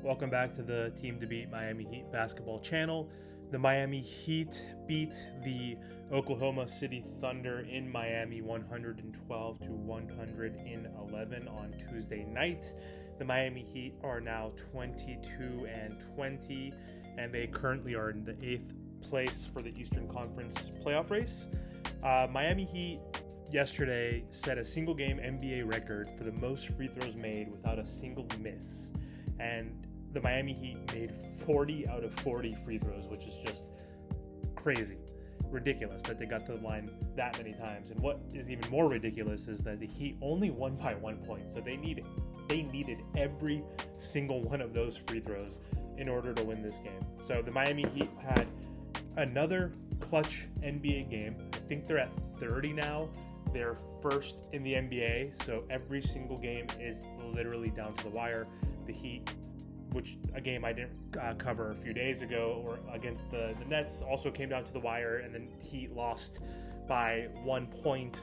Welcome back to the Team to Beat Miami Heat basketball channel. The Miami Heat beat the Oklahoma City Thunder in Miami 112 to 111 on Tuesday night. The Miami Heat are now 22-20, and they currently are in the 8th place for the Eastern Conference playoff race. Miami Heat yesterday set a single game NBA record for the most free throws made without a single miss. And the Miami Heat made 40 out of 40 free throws, which is just crazy, ridiculous that they got to the line that many times. And what is even more ridiculous is that the Heat only won by 1 point, so they needed every single one of those free throws in order to win this game. So the Miami Heat had another clutch NBA game. I think they're at 30 now. They're first in the NBA, so every single game is literally down to the wire. The Heat, which a game I didn't cover a few days ago, or against the Nets, also came down to the wire, and then Heat lost by 1 point,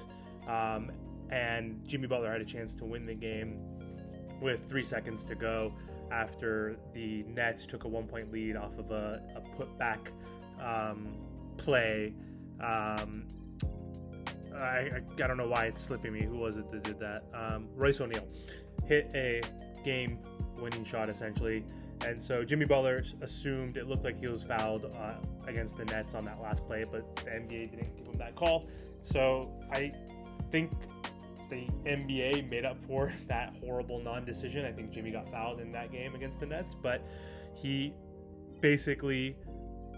and Jimmy Butler had a chance to win the game with 3 seconds to go after the Nets took a 1 point lead off of a putback play. I don't know why it's slipping me. Who was it that did that? Royce O'Neal hit a game-winning shot, essentially. And so Jimmy Butler assumed it looked like he was fouled against the Nets on that last play, but the NBA didn't give him that call. So I think the NBA made up for that horrible non-decision. I think Jimmy got fouled in that game against the Nets, but he basically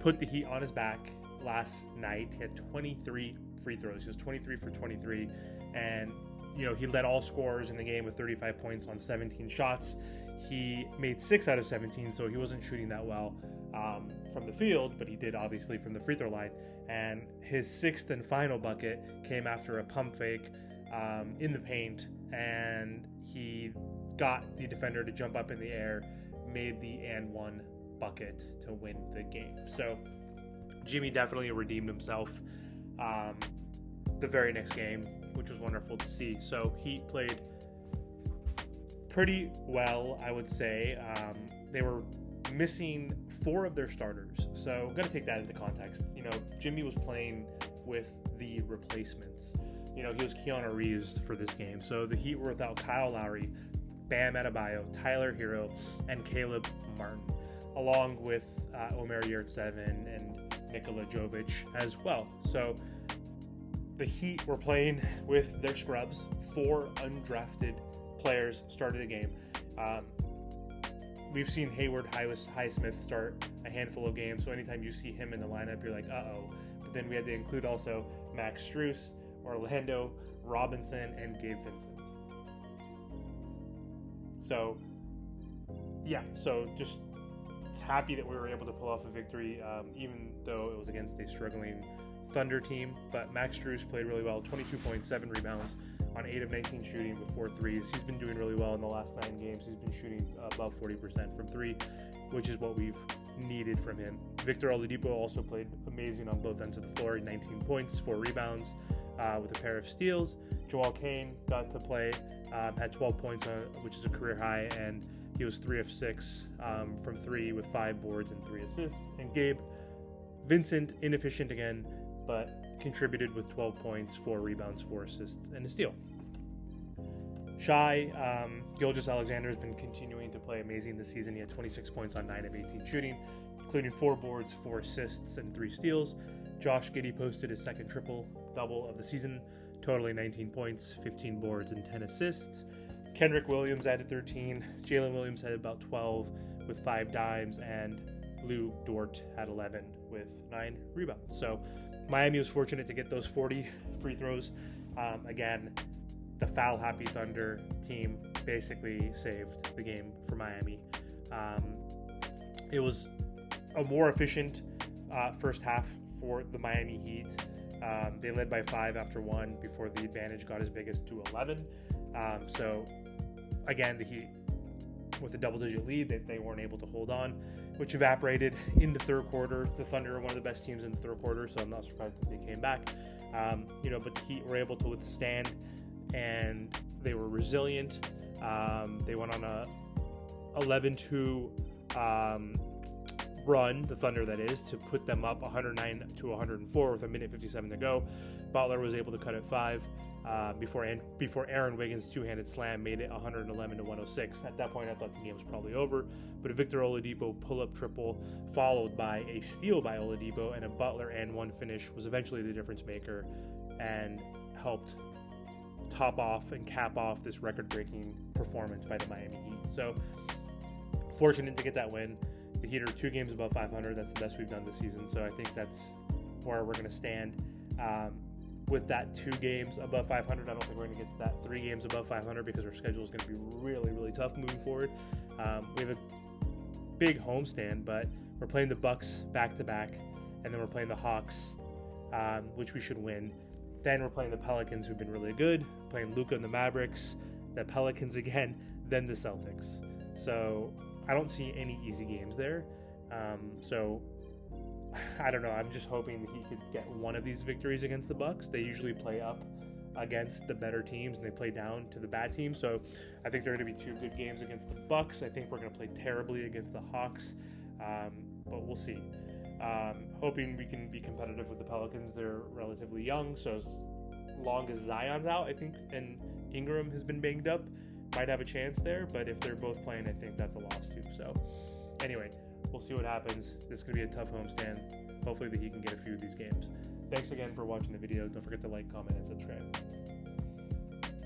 put the Heat on his back last night. He had 23 free throws. He was 23 for 23, and he led all scorers in the game with 35 points on 17 shots. He made 6 out of 17, so he wasn't shooting that well from the field, but he did obviously from the free throw line. And his 6th and final bucket came after a pump fake in the paint, and he got the defender to jump up in the air, made the and one bucket to win the game. So Jimmy definitely redeemed himself the very next game, which was wonderful to see. So he played pretty well, I would say. They were missing 4 of their starters, so got to take that into context. Jimmy was playing with the replacements. He was Keanu Reeves for this game. So the Heat were without Kyle Lowry, Bam Adebayo, Tyler Hero, and Caleb Martin, along with Omer Yurtseven and Nikola Jovic as well. So the Heat were playing with their scrubs. 4 undrafted players started the game. We've seen Hayward Highsmith start a handful of games, so anytime you see him in the lineup, you're like, uh-oh. But then we had to include also Max Strus, Orlando Robinson, and Gabe Vincent. So, yeah, just happy that we were able to pull off a victory, even though it was against a struggling Thunder team. But Max Strus played really well, 22 points, 7 rebounds on 8 of 19 shooting with 4 threes. He's been doing really well in the last 9 games. He's been shooting above 40% from 3, which is what we've needed from him. Victor Oladipo also played amazing on both ends of the floor, 19 points, 4 rebounds with a pair of steals. Joel Kane got to play, had 12 points, which is a career high, and he was 3 of 6 from 3 with 5 boards and 3 assists. And Gabe Vincent, inefficient again, but contributed with 12 points, 4 rebounds, 4 assists, and a steal. Shai Gilgeous-Alexander has been continuing to play amazing this season. He had 26 points on 9 of 18 shooting, including 4 boards, 4 assists, and 3 steals. Josh Giddey posted his second triple-double of the season, totaling 19 points, 15 boards, and 10 assists. Kendrick Williams added 13. Jalen Williams had about 12 with 5 dimes, and Lou Dort had 11 with 9 rebounds. So Miami was fortunate to get those 40 free throws. Again, the foul-happy Thunder team basically saved the game for Miami. It was a more efficient first half for the Miami Heat. They led by 5 after 1 before the advantage got as big as to 11. So again, the Heat with a double-digit lead that they weren't able to hold on, which evaporated in the third quarter. The Thunder are one of the best teams in the third quarter, so I'm not surprised that they came back. But the Heat were able to withstand, and they were resilient. They went on a 11-2 run, the Thunder that is, to put them up 109 to 104 with a minute 57 to go. Butler was able to cut it 5 before Aaron Wiggins' two-handed slam made it 111 to 106. At that point, I thought the game was probably over, but a Victor Oladipo pull-up triple followed by a steal by Oladipo and a Butler and one finish was eventually the difference maker and helped top off and cap off this record-breaking performance by the Miami Heat. So fortunate to get that win. The Heat are 2 games above 500. That's the best we've done this season. So I think that's where we're going to stand. With that 2 games above 500, I don't think we're going to get to that 3 games above 500 because our schedule is going to be really, really tough moving forward. We have a big homestand, but we're playing the Bucks back-to-back, and then we're playing the Hawks, which we should win. Then we're playing the Pelicans, who've been really good, playing Luka and the Mavericks, the Pelicans again, then the Celtics. So I don't see any easy games there. So I don't know. I'm just hoping that he could get one of these victories against the Bucks. They usually play up against the better teams and they play down to the bad teams. So I think there are going to be 2 good games against the Bucks. I think we're going to play terribly against the Hawks, but we'll see. Hoping we can be competitive with the Pelicans. They're relatively young, so as long as Zion's out, I think, and Ingram has been banged up, might have a chance there. But if they're both playing, I think that's a loss too. So anyway, we'll see what happens. This is going to be a tough homestand. Hopefully that he can get a few of these games. Thanks again for watching the video. Don't forget to like, comment, and subscribe.